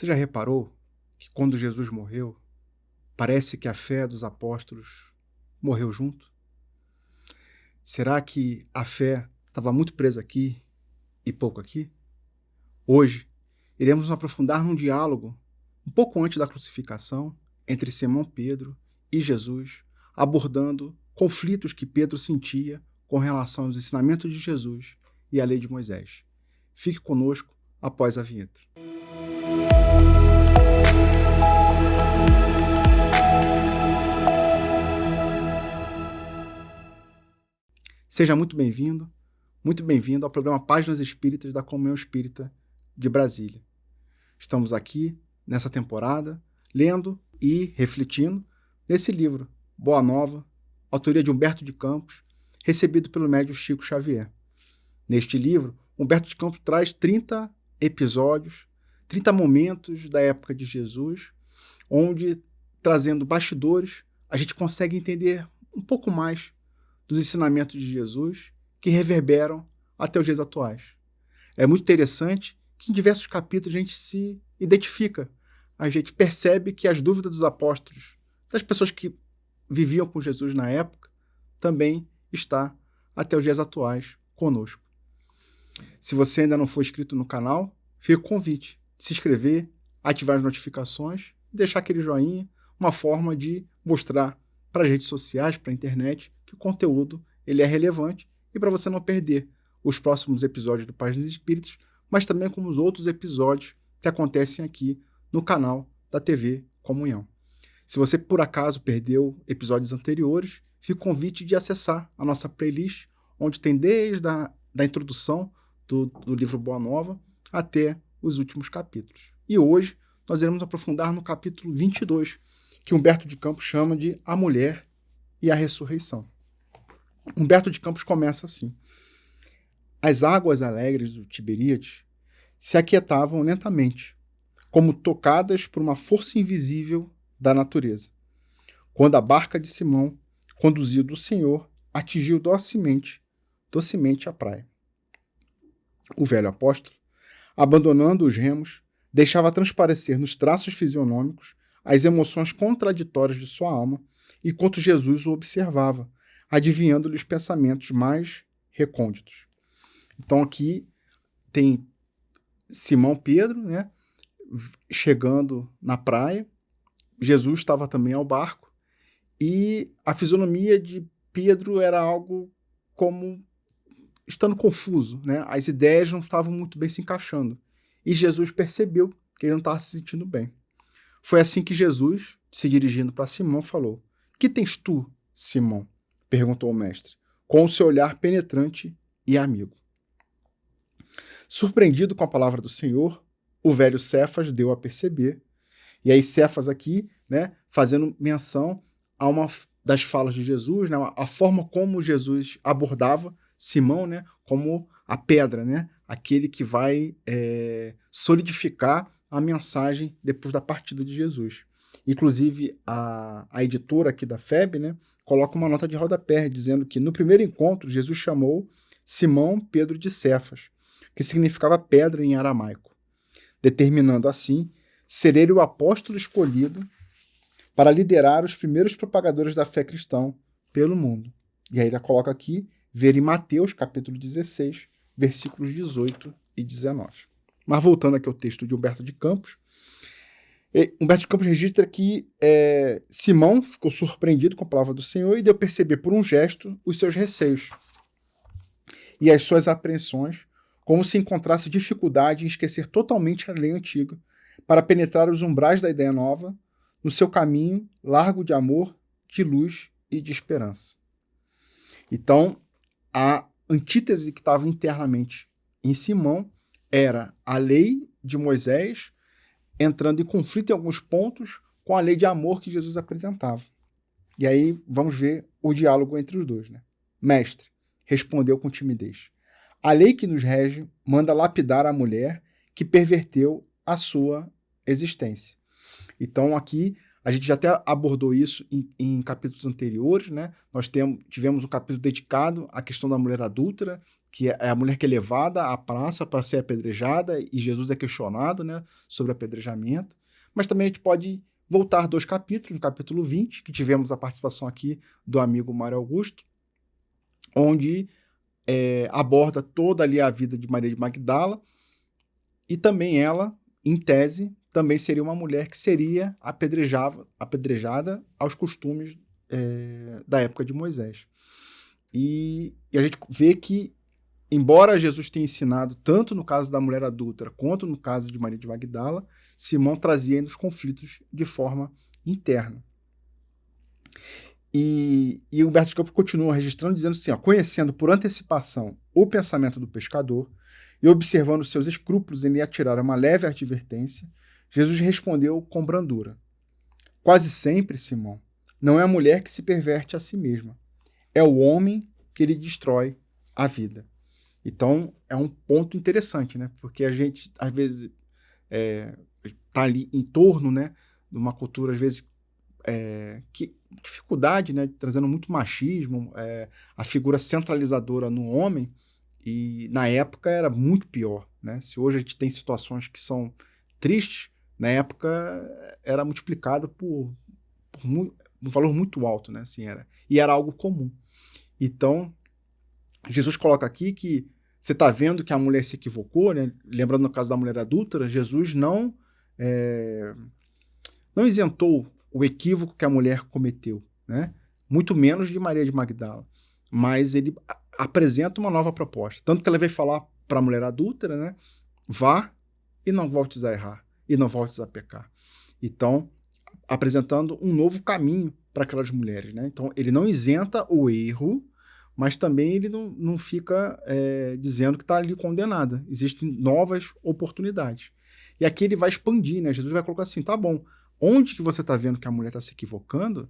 Você já reparou que quando Jesus morreu, parece que a fé dos apóstolos morreu junto? Será que a fé estava muito presa aqui e pouco aqui? Hoje, iremos nos aprofundar num diálogo um pouco antes da crucificação entre Simão Pedro e Jesus, abordando conflitos que Pedro sentia com relação aos ensinamentos de Jesus e à lei de Moisés. Fique conosco após a vinheta. Seja muito bem-vindo ao programa Páginas Espíritas da Comunhão Espírita de Brasília. Estamos aqui, nessa temporada, lendo e refletindo nesse livro, Boa Nova, autoria de Humberto de Campos, recebido pelo médium Chico Xavier. Neste livro, Humberto de Campos traz 30 episódios, 30 momentos da época de Jesus, onde, trazendo bastidores, a gente consegue entender um pouco mais dos ensinamentos de Jesus que reverberam até os dias atuais. É muito interessante que em diversos capítulos a gente se identifica, a gente percebe que as dúvidas dos apóstolos, das pessoas que viviam com Jesus na época, também está até os dias atuais conosco. Se você ainda não for inscrito no canal, fica o convite de se inscrever, ativar as notificações e deixar aquele joinha, uma forma de mostrar para as redes sociais, para a internet, que o conteúdo ele é relevante e para você não perder os próximos episódios do Páginas Espíritas, mas também como os outros episódios que acontecem aqui no canal da TV Comunhão. Se você por acaso perdeu episódios anteriores, fica o convite de acessar a nossa playlist, onde tem desde a introdução do livro Boa Nova até os últimos capítulos. E hoje nós iremos aprofundar no capítulo 22, que Humberto de Campos chama de A Mulher e a Ressurreição. Humberto de Campos começa assim: as águas alegres do Tiberíades se aquietavam lentamente, como tocadas por uma força invisível da natureza, quando a barca de Simão, conduzida do Senhor, atingiu docemente a praia. O velho apóstolo, abandonando os remos, deixava transparecer nos traços fisionômicos as emoções contraditórias de sua alma, enquanto Jesus o observava, adivinhando-lhe os pensamentos mais recônditos. Então aqui tem Simão Pedro, né, chegando na praia. Jesus estava também ao barco e a fisionomia de Pedro era algo como estando confuso, né? As ideias não estavam muito bem se encaixando. E Jesus percebeu que ele não estava se sentindo bem. Foi assim que Jesus, se dirigindo para Simão, falou: que tens tu, Simão? Perguntou o mestre, com o seu olhar penetrante e amigo. Surpreendido com a palavra do Senhor, o velho Cefas deu a perceber. E aí Cefas aqui, né, fazendo menção a uma das falas de Jesus, né, a forma como Jesus abordava Simão, né, como a pedra, né, aquele que vai solidificar a mensagem depois da partida de Jesus. Inclusive, a editora aqui da FEB, né, coloca uma nota de rodapé dizendo que no primeiro encontro Jesus chamou Simão Pedro de Cefas, que significava pedra em aramaico, determinando assim ser ele o apóstolo escolhido para liderar os primeiros propagadores da fé cristã pelo mundo. E aí ele coloca aqui, ver em Mateus, capítulo 16, versículos 18 e 19. Mas voltando aqui ao texto de Humberto de Campos, Humberto de Campos registra que Simão ficou surpreendido com a palavra do Senhor e deu a perceber por um gesto os seus receios e as suas apreensões, como se encontrasse dificuldade em esquecer totalmente a lei antiga para penetrar os umbrais da ideia nova no seu caminho largo de amor, de luz e de esperança. Então, a antítese que estava internamente em Simão era a lei de Moisés entrando em conflito em alguns pontos com a lei de amor que Jesus apresentava. E aí vamos ver o diálogo entre os dois, né? Mestre, respondeu com timidez, a lei que nos rege manda lapidar a mulher que perverteu a sua existência. Então aqui A gente já até abordou isso em capítulos anteriores, né? Nós tivemos um capítulo dedicado à questão da mulher adúltera, que é a mulher que é levada à praça para ser apedrejada, e Jesus é questionado, né, sobre apedrejamento. Mas também a gente pode voltar 2 capítulos, no capítulo 20, que tivemos a participação aqui do amigo Mário Augusto, onde aborda toda ali a vida de Maria de Magdala, e também ela, em tese, também seria uma mulher que seria apedrejada aos costumes da época de Moisés. E a gente vê que, embora Jesus tenha ensinado tanto no caso da mulher adúltera quanto no caso de Maria de Magdala, Simão trazia ainda os conflitos de forma interna. E Humberto de Campos continua registrando, dizendo assim, conhecendo por antecipação o pensamento do pescador e observando seus escrúpulos em lhe atirar uma leve advertência, Jesus respondeu com brandura: quase sempre, Simão, não é a mulher que se perverte a si mesma, é o homem que lhe destrói a vida. Então, é um ponto interessante, né? Porque a gente, às vezes, está ali em torno, né, de uma cultura, às vezes, que dificuldade, né, trazendo muito machismo, a figura centralizadora no homem, e na época era muito pior, né? Se hoje a gente tem situações que são tristes, na época era multiplicado por um valor muito alto, né? Assim, e era algo comum. Então, Jesus coloca aqui que você está vendo que a mulher se equivocou, né? Lembrando no caso da mulher adúltera, Jesus não isentou o equívoco que a mulher cometeu, né? Muito menos de Maria de Magdala, mas ele apresenta uma nova proposta, tanto que ela vai falar para a mulher adúltera, né? Vá e não voltes a errar, e não voltes a pecar. Então, apresentando um novo caminho para aquelas mulheres, né? Então, ele não isenta o erro, mas também ele não fica dizendo que está ali condenada. Existem novas oportunidades. E aqui ele vai expandir, né? Jesus vai colocar assim, tá bom, onde que você está vendo que a mulher está se equivocando,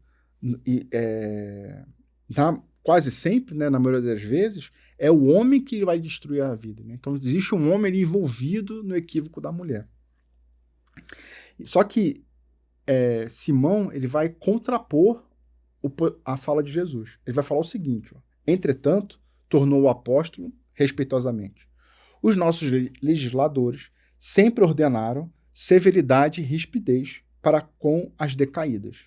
quase sempre, né, na maioria das vezes, é o homem que vai destruir a vida, né? Então, existe um homem envolvido no equívoco da mulher. Só que Simão, ele vai contrapor a fala de Jesus. Ele vai falar o seguinte, entretanto, tornou o apóstolo respeitosamente: os nossos legisladores sempre ordenaram severidade e rispidez para com as decaídas.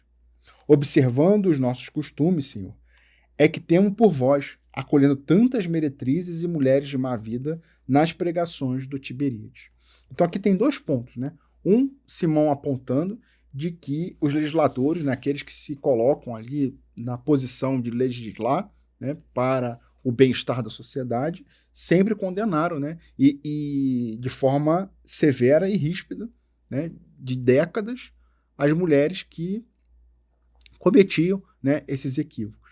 Observando os nossos costumes, Senhor, é que temos por vós, acolhendo tantas meretrizes e mulheres de má vida nas pregações do Tiberíades. Então aqui tem 2 pontos, né? Simão apontando de que os legisladores, né, aqueles que se colocam ali na posição de legislar, né, para o bem-estar da sociedade, sempre condenaram, né, e de forma severa e ríspida, né, de décadas, as mulheres que cometiam, né, esses equívocos.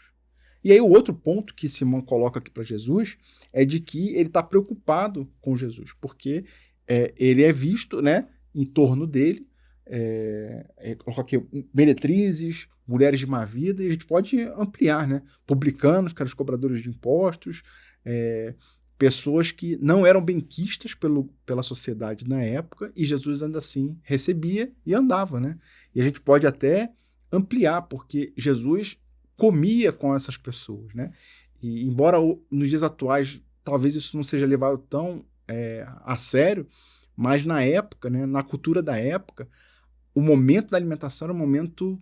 E aí o outro ponto que Simão coloca aqui para Jesus é de que ele está preocupado com Jesus, porque ele é visto, né, em torno dele, coloca aqui meretrizes, mulheres de má vida, e a gente pode ampliar, né, publicanos, que eram os cobradores de impostos, pessoas que não eram benquistas pela sociedade na época, e Jesus ainda assim recebia e andava, né? E a gente pode até ampliar, porque Jesus comia com essas pessoas, né? E embora nos dias atuais talvez isso não seja levado tão a sério, mas na época, né, na cultura da época, o momento da alimentação era um momento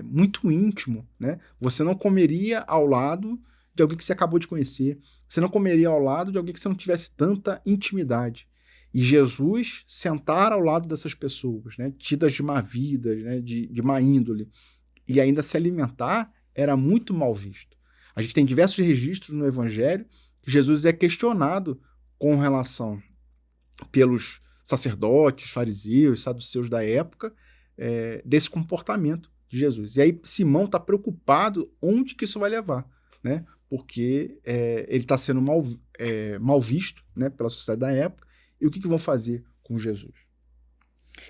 muito íntimo, né? Você não comeria ao lado de alguém que você acabou de conhecer, você não comeria ao lado de alguém que você não tivesse tanta intimidade. E Jesus sentar ao lado dessas pessoas, né, tidas de má vida, né, de má índole, e ainda se alimentar, era muito mal visto. A gente tem diversos registros no Evangelho que Jesus é questionado com relação pelos sacerdotes, fariseus, saduceus da época, desse comportamento de Jesus. E aí Simão está preocupado onde que isso vai levar, né? Porque ele está sendo mal visto, né, pela sociedade da época, e o que vão fazer com Jesus?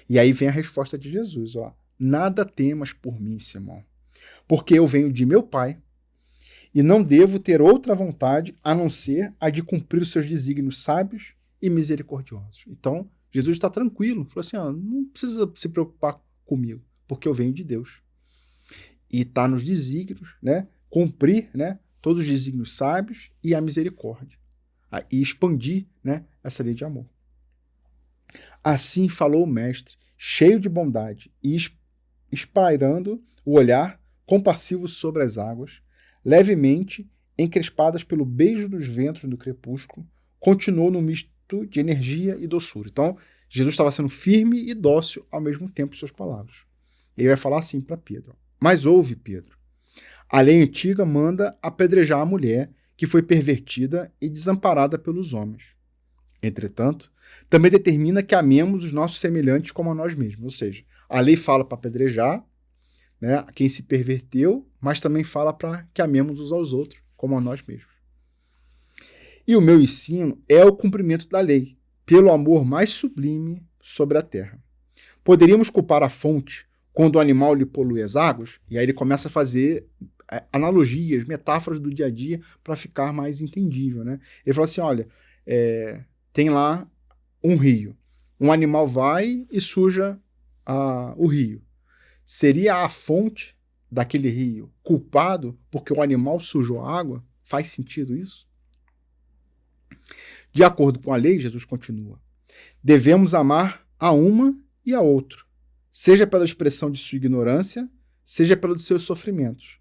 E aí vem a resposta de Jesus, nada temas por mim, Simão, porque eu venho de meu Pai e não devo ter outra vontade a não ser a de cumprir os seus desígnios sábios e misericordiosos. Então, Jesus está tranquilo, falou assim, não precisa se preocupar comigo, porque eu venho de Deus. E está nos desígnios, né? Cumprir, né? Todos os desígnios sábios e a misericórdia. E expandir, né? Essa lei de amor. Assim falou o mestre, cheio de bondade e espairando o olhar compassivo sobre as águas, levemente encrespadas pelo beijo dos ventos do crepúsculo, continuou no misto de energia e doçura. Então, Jesus estava sendo firme e dócil ao mesmo tempo em suas palavras. Ele vai falar assim para Pedro: mas ouve, Pedro, a lei antiga manda apedrejar a mulher que foi pervertida e desamparada pelos homens. Entretanto, também determina que amemos os nossos semelhantes como a nós mesmos. Ou seja, a lei fala para apedrejar, né, quem se perverteu, mas também fala para que amemos uns aos outros como a nós mesmos. E o meu ensino é o cumprimento da lei, pelo amor mais sublime sobre a terra. Poderíamos culpar a fonte quando o animal lhe polui as águas? E aí ele começa a fazer analogias, metáforas do dia a dia para ficar mais entendível, né? Ele fala assim, olha, tem lá um rio. Um animal vai e suja o rio. Seria a fonte daquele rio culpado porque o animal sujou a água? Faz sentido isso? De acordo com a lei, Jesus continua, devemos amar a uma e a outro, seja pela expressão de sua ignorância, seja pelos seus sofrimentos.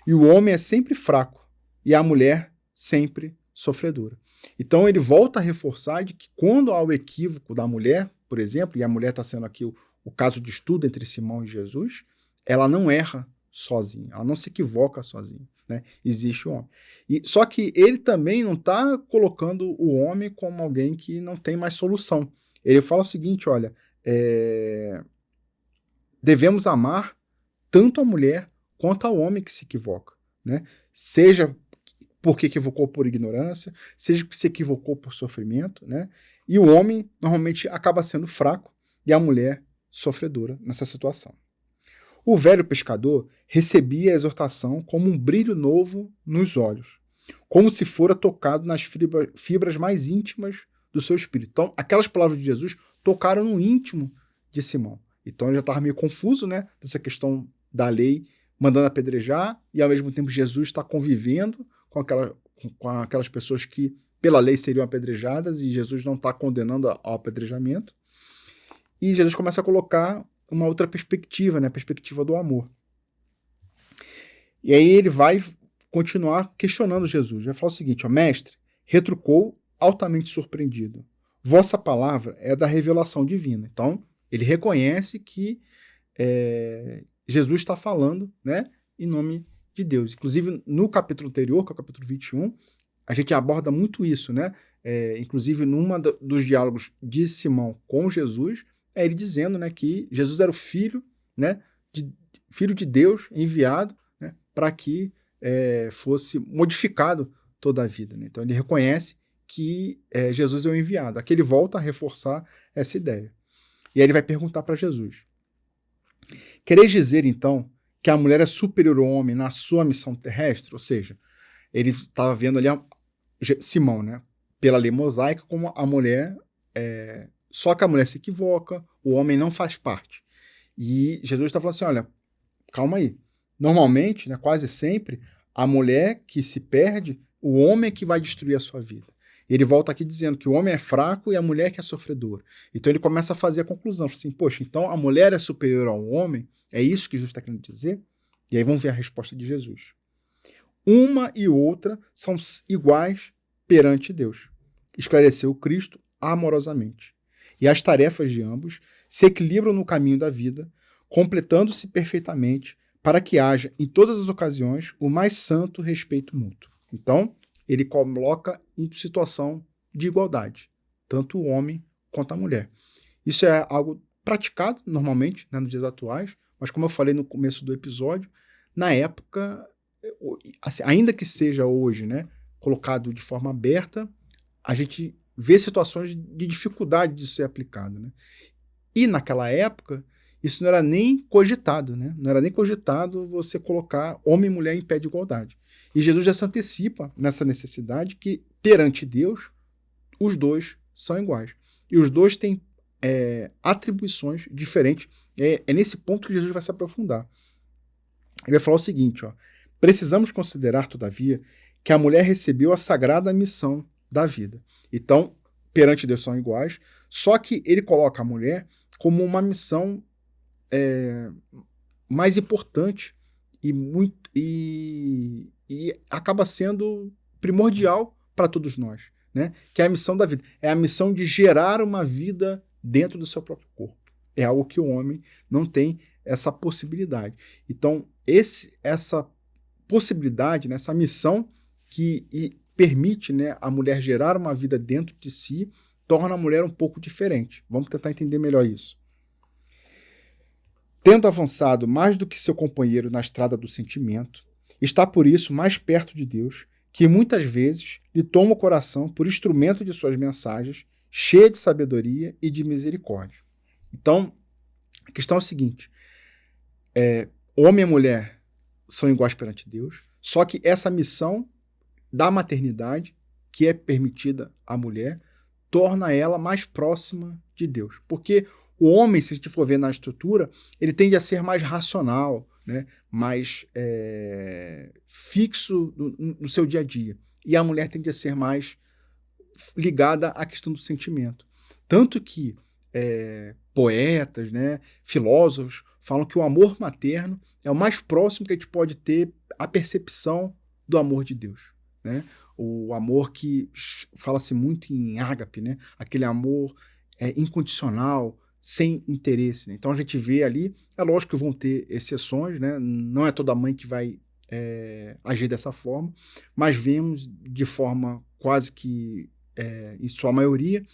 E o homem é sempre fraco e a mulher sempre sofredora. Então ele volta a reforçar de que quando há o equívoco da mulher, por exemplo, e a mulher está sendo aqui o caso de estudo entre Simão e Jesus, ela não erra sozinha, ela não se equivoca sozinha, né? Existe o homem. Só que ele também não está colocando o homem como alguém que não tem mais solução. Ele fala o seguinte, olha, devemos amar tanto a mulher quanto ao homem que se equivoca, né? Seja porque equivocou por ignorância, seja que se equivocou por sofrimento, né? E o homem normalmente acaba sendo fraco e a mulher sofredora nessa situação. O velho pescador recebia a exortação como um brilho novo nos olhos, como se fora tocado nas fibras mais íntimas do seu espírito. Então, aquelas palavras de Jesus tocaram no íntimo de Simão. Então, ele já estava meio confuso, né, dessa questão da lei mandando apedrejar, e ao mesmo tempo Jesus está convivendo com aquelas pessoas que pela lei seriam apedrejadas, e Jesus não está condenando ao apedrejamento. E Jesus começa a colocar uma outra perspectiva, né, a perspectiva do amor. E aí ele vai continuar questionando Jesus. Vai falar o seguinte, ó, mestre, retrucou altamente surpreendido. Vossa palavra é da revelação divina. Então, ele reconhece que Jesus está falando, né, em nome de Deus. Inclusive, no capítulo anterior, que é o capítulo 21, a gente aborda muito isso, né? Inclusive, numa dos diálogos de Simão com Jesus, ele dizendo, né, que Jesus era o filho, né, filho de Deus enviado, né, para que fosse modificado toda a vida. Né? Então, ele reconhece que Jesus é o enviado. Aqui ele volta a reforçar essa ideia. E aí ele vai perguntar para Jesus, quereis dizer, então, que a mulher é superior ao homem na sua missão terrestre? Ou seja, ele estava vendo ali Simão, né, pela lei mosaica, como a mulher... Só que a mulher se equivoca, o homem não faz parte. E Jesus está falando assim, olha, calma aí. Normalmente, né, quase sempre, a mulher que se perde, o homem é que vai destruir a sua vida. Ele volta aqui dizendo que o homem é fraco e a mulher que é sofredora. Então ele começa a fazer a conclusão, assim, poxa, então a mulher é superior ao homem? É isso que Jesus está querendo dizer? E aí vamos ver a resposta de Jesus. Uma e outra são iguais perante Deus. Esclareceu Cristo amorosamente. E as tarefas de ambos se equilibram no caminho da vida, completando-se perfeitamente para que haja, em todas as ocasiões, o mais santo respeito mútuo. Então, ele coloca em situação de igualdade, tanto o homem quanto a mulher. Isso é algo praticado normalmente, né, nos dias atuais, mas como eu falei no começo do episódio, na época, assim, ainda que seja hoje, né, colocado de forma aberta, a gente vê situações de dificuldade de ser aplicado, né? E naquela época, isso não era nem cogitado, né? Não era nem cogitado você colocar homem e mulher em pé de igualdade. E Jesus já se antecipa nessa necessidade que, perante Deus, os dois são iguais. E os dois têm atribuições diferentes. É nesse ponto que Jesus vai se aprofundar. Ele vai falar o seguinte, ó: precisamos considerar, todavia, que a mulher recebeu a sagrada missão da vida. Então, perante Deus são iguais, só que ele coloca a mulher como uma missão mais importante e acaba sendo primordial para todos nós, né? Que é a missão da vida. É a missão de gerar uma vida dentro do seu próprio corpo. É algo que o homem não tem essa possibilidade. Então, essa possibilidade, né, essa missão que permite, né, a mulher gerar uma vida dentro de si, torna a mulher um pouco diferente. Vamos tentar entender melhor isso. Tendo avançado mais do que seu companheiro na estrada do sentimento, está por isso mais perto de Deus, que muitas vezes lhe toma o coração por instrumento de suas mensagens, cheia de sabedoria e de misericórdia. Então, a questão é o seguinte: homem e mulher são iguais perante Deus, só que essa missão da maternidade, que é permitida à mulher, torna ela mais próxima de Deus. Porque o homem, se a gente for ver na estrutura, ele tende a ser mais racional, né? Mais fixo no seu dia a dia. E a mulher tende a ser mais ligada à questão do sentimento. Tanto que poetas, né, filósofos, falam que o amor materno é o mais próximo que a gente pode ter à percepção do amor de Deus, né? O amor que fala-se muito em ágape, né? Aquele amor incondicional, sem interesse, né? Então a gente vê ali, é lógico que vão ter exceções, né? Não é toda mãe que vai agir dessa forma, mas vemos de forma quase que, em sua maioria,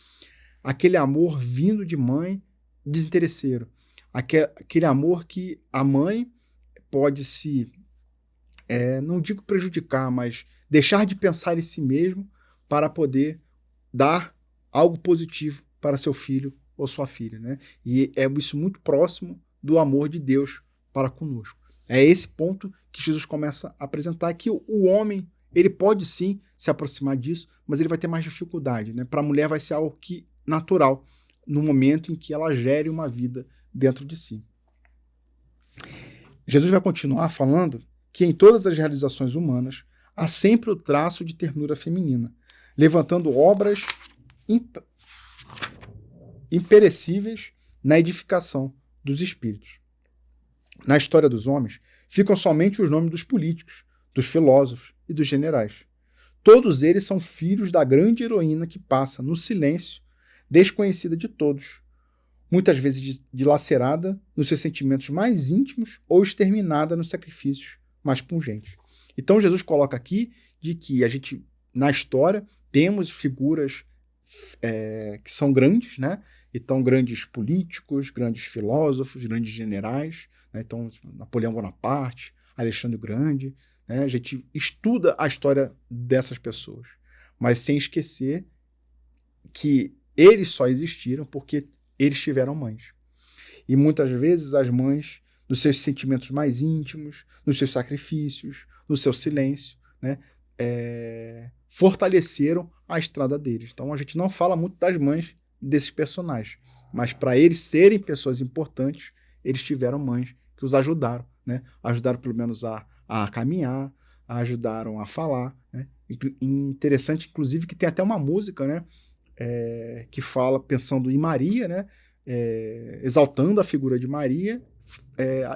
aquele amor vindo de mãe desinteresseiro. Aquele amor que a mãe pode se, não digo prejudicar, mas deixar de pensar em si mesmo para poder dar algo positivo para seu filho ou sua filha, né? E é isso muito próximo do amor de Deus para conosco. É esse ponto que Jesus começa a apresentar, que o homem, ele pode sim se aproximar disso, mas ele vai ter mais dificuldade, né? Para a mulher vai ser algo natural, no momento em que ela gere uma vida dentro de si. Jesus vai continuar falando que em todas as realizações humanas há sempre o traço de ternura feminina, levantando obras imperecíveis na edificação dos espíritos. Na história dos homens, ficam somente os nomes dos políticos, dos filósofos e dos generais. Todos eles são filhos da grande heroína que passa, no silêncio, desconhecida de todos, muitas vezes dilacerada nos seus sentimentos mais íntimos ou exterminada nos sacrifícios mais pungentes. Então Jesus coloca aqui de que a gente, na história, temos figuras que são grandes, né? Então, grandes políticos, grandes filósofos, grandes generais, né? Então, Napoleão Bonaparte, Alexandre o Grande, né? A gente estuda a história dessas pessoas, mas sem esquecer que eles só existiram porque eles tiveram mães. E muitas vezes as mães, nos seus sentimentos mais íntimos, nos seus sacrifícios, no seu silêncio, né? Fortaleceram a estrada deles. Então a gente não fala muito das mães desses personagens, mas para eles serem pessoas importantes, eles tiveram mães que os ajudaram, né? Ajudaram pelo menos a caminhar, ajudaram a falar, né? Interessante, inclusive, que tem até uma música, né? Que fala, pensando em Maria, né? Exaltando a figura de Maria,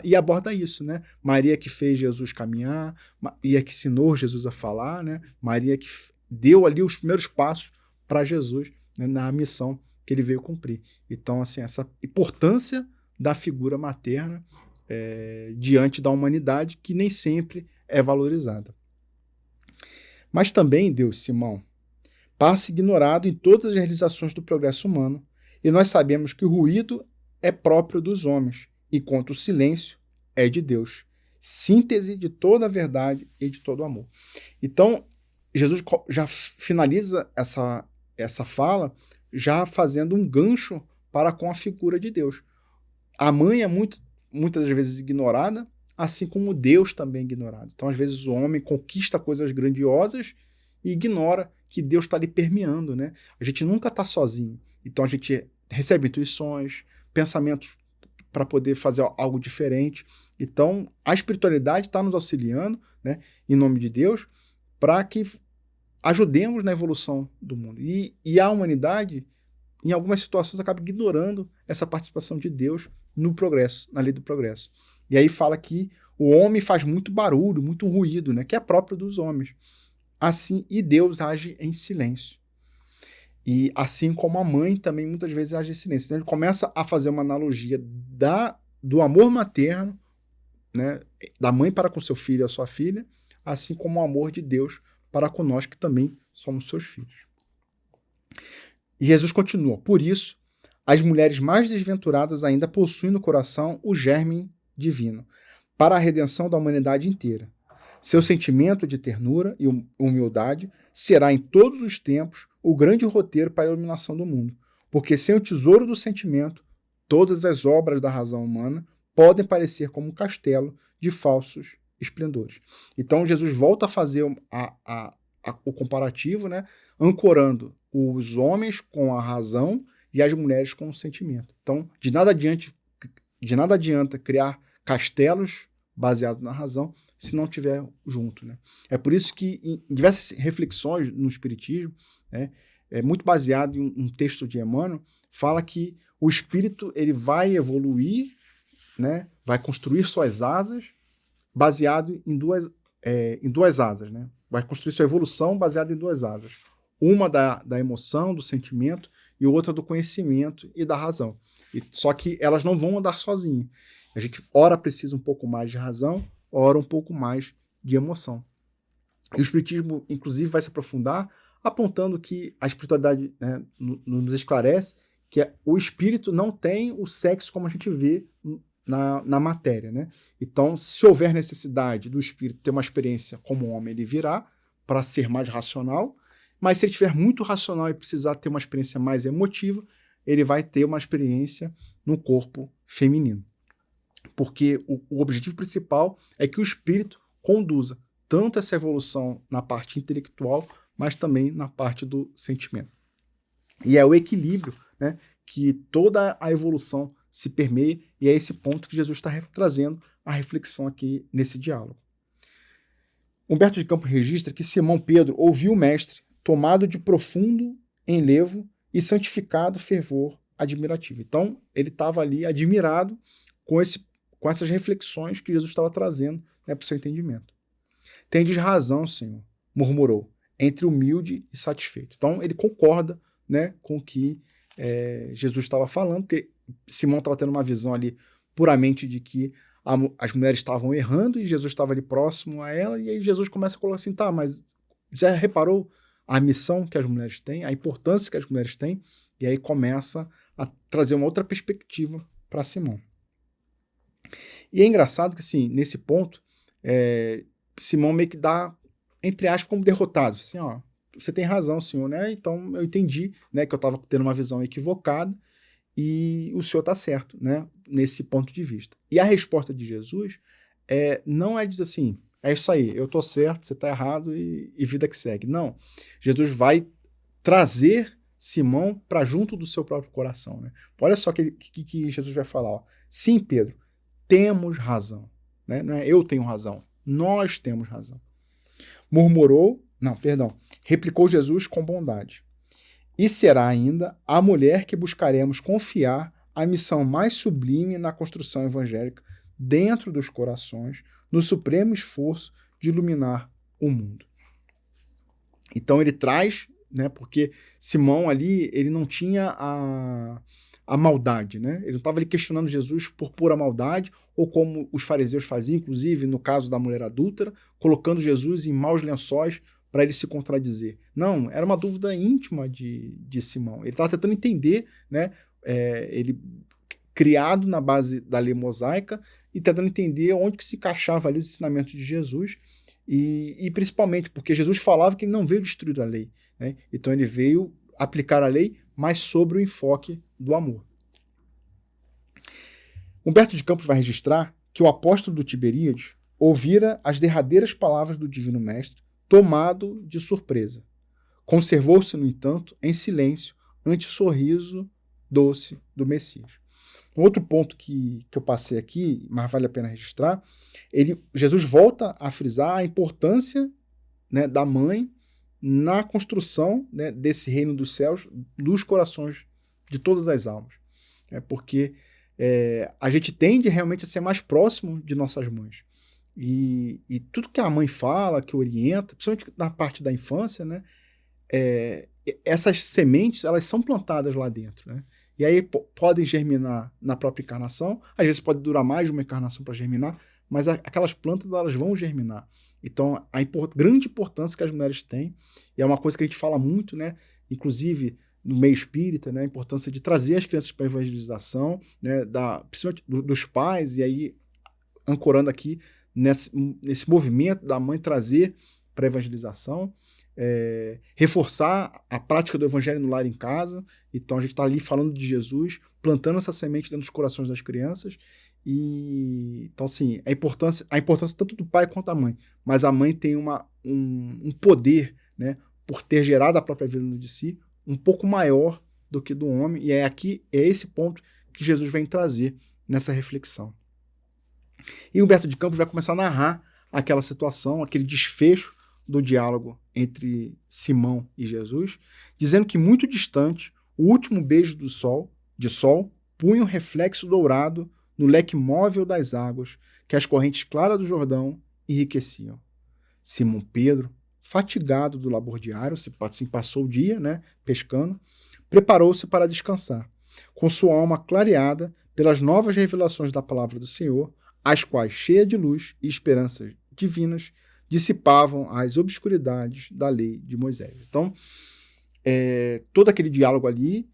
e aborda isso, né? Maria que fez Jesus caminhar, Maria que ensinou Jesus a falar, né? Maria que deu ali os primeiros passos para Jesus, né? Na missão que ele veio cumprir. Então, assim, essa importância da figura materna diante da humanidade, que nem sempre é valorizada. Mas também, Deus, Simão, passa ignorado em todas as realizações do progresso humano, e nós sabemos que o ruído é próprio dos homens, enquanto o silêncio é de Deus, síntese de toda a verdade e de todo o amor. Então, Jesus já finaliza essa fala já fazendo um gancho para com a figura de Deus. A mãe é muitas vezes ignorada, assim como Deus também é ignorado. Então, às vezes, o homem conquista coisas grandiosas e ignora que Deus está ali permeando, né? A gente nunca está sozinho. Então, a gente recebe intuições, pensamentos para poder fazer algo diferente. Então, a espiritualidade está nos auxiliando, né, em nome de Deus, para que ajudemos na evolução do mundo. E a humanidade, em algumas situações, acaba ignorando essa participação de Deus no progresso, na lei do progresso. E aí fala que o homem faz muito barulho, muito ruído, né, que é próprio dos homens. Assim, e Deus age em silêncio. E assim como a mãe também muitas vezes age em silêncio. Então ele começa a fazer uma analogia do amor materno, né, da mãe para com seu filho e a sua filha, assim como o amor de Deus para conosco que também somos seus filhos. E Jesus continua: por isso, as mulheres mais desventuradas ainda possuem no coração o germe divino, para a redenção da humanidade inteira. Seu sentimento de ternura e humildade será em todos os tempos o grande roteiro para a iluminação do mundo, porque sem o tesouro do sentimento, todas as obras da razão humana podem parecer como um castelo de falsos esplendores. Então Jesus volta a fazer o comparativo, né, ancorando os homens com a razão e as mulheres com o sentimento. Então, de nada adianta criar castelos baseados na razão se não tiver junto, né? É por isso que em diversas reflexões no Espiritismo, né, é muito baseado em um texto de Emmanuel, fala que o espírito ele vai evoluir, né, vai construir suas asas baseado em duas asas, né? Vai construir sua evolução baseada em duas asas. Uma da emoção, do sentimento, e outra do conhecimento e da razão. Só que elas não vão andar sozinhas. A gente ora precisa um pouco mais de razão, ora um pouco mais de emoção. E o Espiritismo, inclusive, vai se aprofundar apontando que a espiritualidade, né, nos esclarece que o espírito não tem o sexo como a gente vê na matéria, né? Então, se houver necessidade do espírito ter uma experiência como homem, ele virá para ser mais racional, mas se ele estiver muito racional e precisar ter uma experiência mais emotiva, ele vai ter uma experiência no corpo feminino. Porque o objetivo principal é que o espírito conduza tanto essa evolução na parte intelectual, mas também na parte do sentimento. E é o equilíbrio, né, que toda a evolução se permeia, e é esse ponto que Jesus está trazendo a reflexão aqui nesse diálogo. Humberto de Campos registra que Simão Pedro ouviu o mestre, tomado de profundo enlevo e santificado fervor admirativo. Então, ele estava ali admirado com essas reflexões que Jesus estava trazendo, né, para o seu entendimento. Tendes razão, Senhor, murmurou, entre humilde e satisfeito. Então, ele concorda, né, com o que Jesus estava falando, porque Simão estava tendo uma visão ali puramente de que as mulheres estavam errando e Jesus estava ali próximo a ela, e aí Jesus começa a colocar assim, tá, mas já reparou a missão que as mulheres têm, a importância que as mulheres têm? E aí começa a trazer uma outra perspectiva para Simão. E é engraçado que, assim, nesse ponto, Simão meio que dá, entre aspas, como derrotado. Assim, ó, você tem razão, senhor, né? Então eu entendi, né, que eu estava tendo uma visão equivocada e o senhor está certo, né, nesse ponto de vista. E a resposta de Jesus não é dizer assim, é isso aí, eu estou certo, você está errado e vida que segue. Não. Jesus vai trazer Simão para junto do seu próprio coração, né? Olha só o que Jesus vai falar. Ó. Sim, Pedro, temos razão. Né? Não é eu tenho razão, nós temos razão. Replicou Jesus com bondade. E será ainda a mulher que buscaremos confiar a missão mais sublime na construção evangélica dentro dos corações, no supremo esforço de iluminar o mundo. Então ele traz, né, porque Simão ali, ele não tinha a maldade, né? Ele não estava ali questionando Jesus por pura maldade, ou como os fariseus faziam, inclusive no caso da mulher adúltera, colocando Jesus em maus lençóis para ele se contradizer. Não, era uma dúvida íntima de Simão. Ele estava tentando entender, né, ele criado na base da lei mosaica e tentando entender onde que se encaixava ali os ensinamentos de Jesus e principalmente porque Jesus falava que ele não veio destruir a lei, né? Então ele veio aplicar a lei, mas sobre o enfoque do amor. Humberto de Campos vai registrar que o apóstolo do Tiberíades ouvira as derradeiras palavras do Divino Mestre, tomado de surpresa. Conservou-se, no entanto, em silêncio ante o sorriso doce do Messias. Um outro ponto que eu passei aqui, mas vale a pena registrar, Jesus volta a frisar a importância, né, da mãe na construção, né, desse reino dos céus, dos corações de todas as almas. Porque a gente tende realmente a ser mais próximo de nossas mães. E tudo que a mãe fala, que orienta, principalmente na parte da infância, né, essas sementes, elas são plantadas lá dentro, né? E aí podem germinar na própria encarnação, às vezes pode durar mais de uma encarnação para germinar, mas aquelas plantas, elas vão germinar. Então, a grande importância que as mulheres têm, e é uma coisa que a gente fala muito, né, inclusive no meio espírita, né, a importância de trazer as crianças para a evangelização, né, principalmente dos pais, e aí ancorando aqui nesse movimento da mãe trazer para a evangelização, reforçar a prática do evangelho no lar em casa. Então a gente está ali falando de Jesus, plantando essa semente dentro dos corações das crianças. E então, assim, a importância tanto do pai quanto da mãe, mas a mãe tem um poder, né, por ter gerado a própria vida dentro de si, um pouco maior do que do homem, e é esse ponto que Jesus vem trazer nessa reflexão. E Humberto de Campos vai começar a narrar aquela situação, aquele desfecho do diálogo entre Simão e Jesus, dizendo que muito distante, o último beijo de sol punha um reflexo dourado no leque móvel das águas que as correntes claras do Jordão enriqueciam. Simão Pedro, fatigado do labor diário, assim passou o dia, né, pescando, preparou-se para descansar, com sua alma clareada pelas novas revelações da palavra do Senhor, as quais, cheia de luz e esperanças divinas, dissipavam as obscuridades da lei de Moisés. Então, todo aquele diálogo ali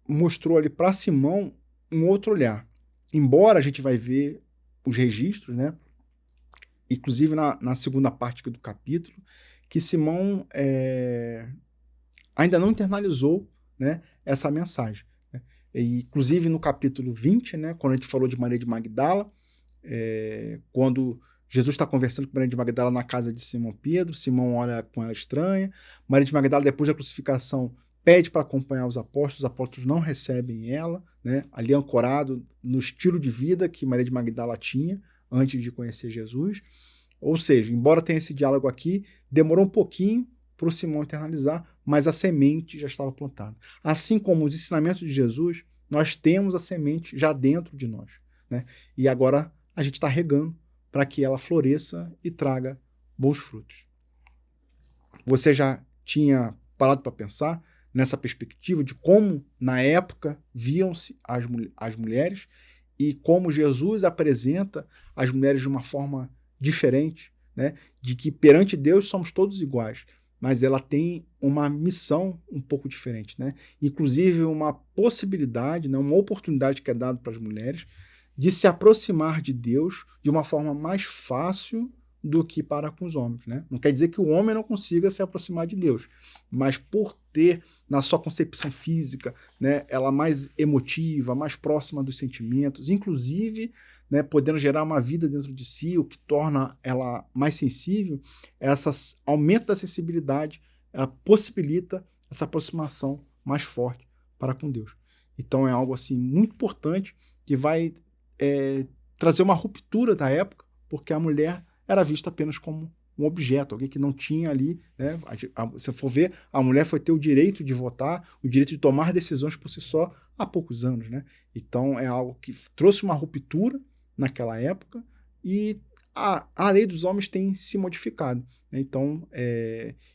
mostrou ali para Simão um outro olhar. Embora a gente vai ver os registros, né, inclusive na segunda parte do capítulo, que Simão ainda não internalizou, né, essa mensagem. E, inclusive no capítulo 20, né, quando a gente falou de Maria de Magdala, quando Jesus está conversando com Maria de Magdala na casa de Simão Pedro, Simão olha com ela estranha, Maria de Magdala, depois da crucificação, pede para acompanhar os apóstolos não recebem ela, né, ali ancorado no estilo de vida que Maria de Magdala tinha antes de conhecer Jesus. Ou seja, embora tenha esse diálogo aqui, demorou um pouquinho para o Simão internalizar, mas a semente já estava plantada. Assim como os ensinamentos de Jesus, nós temos a semente já dentro de nós, né? E agora a gente está regando para que ela floresça e traga bons frutos. Você já tinha parado para pensar nessa perspectiva de como, na época, viam-se as mulheres e como Jesus apresenta as mulheres de uma forma diferente, né? De que perante Deus somos todos iguais, mas ela tem uma missão um pouco diferente, né? Inclusive uma possibilidade, né? Uma oportunidade que é dada para as mulheres de se aproximar de Deus de uma forma mais fácil do que para com os homens, né? Não quer dizer que o homem não consiga se aproximar de Deus, mas por ter na sua concepção física, né, ela mais emotiva, mais próxima dos sentimentos, inclusive, né, podendo gerar uma vida dentro de si, o que torna ela mais sensível, aumento da sensibilidade, ela possibilita essa aproximação mais forte para com Deus. Então é algo assim muito importante que vai trazer uma ruptura da época, porque a mulher era vista apenas como um objeto, alguém que não tinha ali, né? Se for ver, a mulher foi ter o direito de votar, o direito de tomar decisões por si só há poucos anos, né? Então é algo que trouxe uma ruptura naquela época e a lei dos homens tem se modificado, né? Então,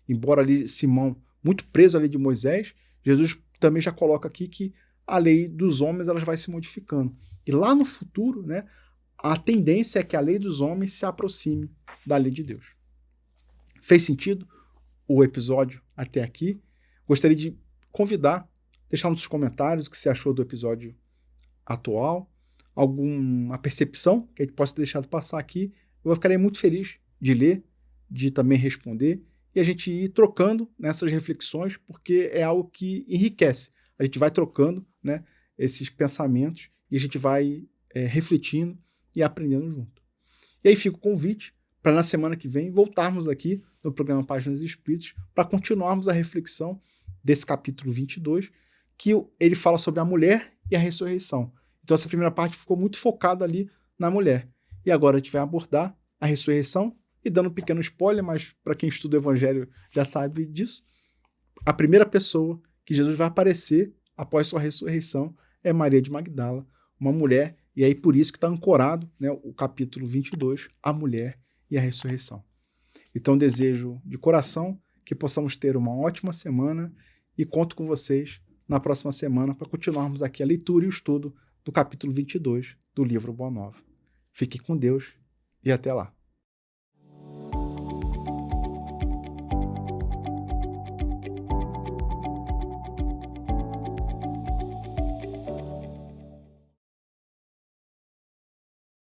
embora ali Simão, muito preso à lei de Moisés, Jesus também já coloca aqui que a lei dos homens ela vai se modificando. E lá no futuro, né, a tendência é que a lei dos homens se aproxime da lei de Deus. Fez sentido o episódio até aqui? Gostaria de convidar, deixar nos comentários o que você achou do episódio atual, alguma percepção que a gente possa ter deixado passar aqui. Eu ficarei muito feliz de ler, de também responder, e a gente ir trocando nessas reflexões, porque é algo que enriquece. A gente vai trocando, né, esses pensamentos e a gente vai refletindo e aprendendo junto. E aí fica o convite para na semana que vem voltarmos aqui no programa Páginas Espíritas para continuarmos a reflexão desse capítulo 22, que ele fala sobre a mulher e a ressurreição. Então essa primeira parte ficou muito focada ali na mulher. E agora a gente vai abordar a ressurreição, e dando um pequeno spoiler, mas para quem estuda o evangelho já sabe disso, a primeira pessoa que Jesus vai aparecer após sua ressurreição é Maria de Magdala, uma mulher, e aí por isso que está ancorado, né, o capítulo 22, a mulher e a ressurreição. Então desejo de coração que possamos ter uma ótima semana e conto com vocês na próxima semana para continuarmos aqui a leitura e o estudo do capítulo 22 do livro Boa Nova. Fique com Deus e até lá.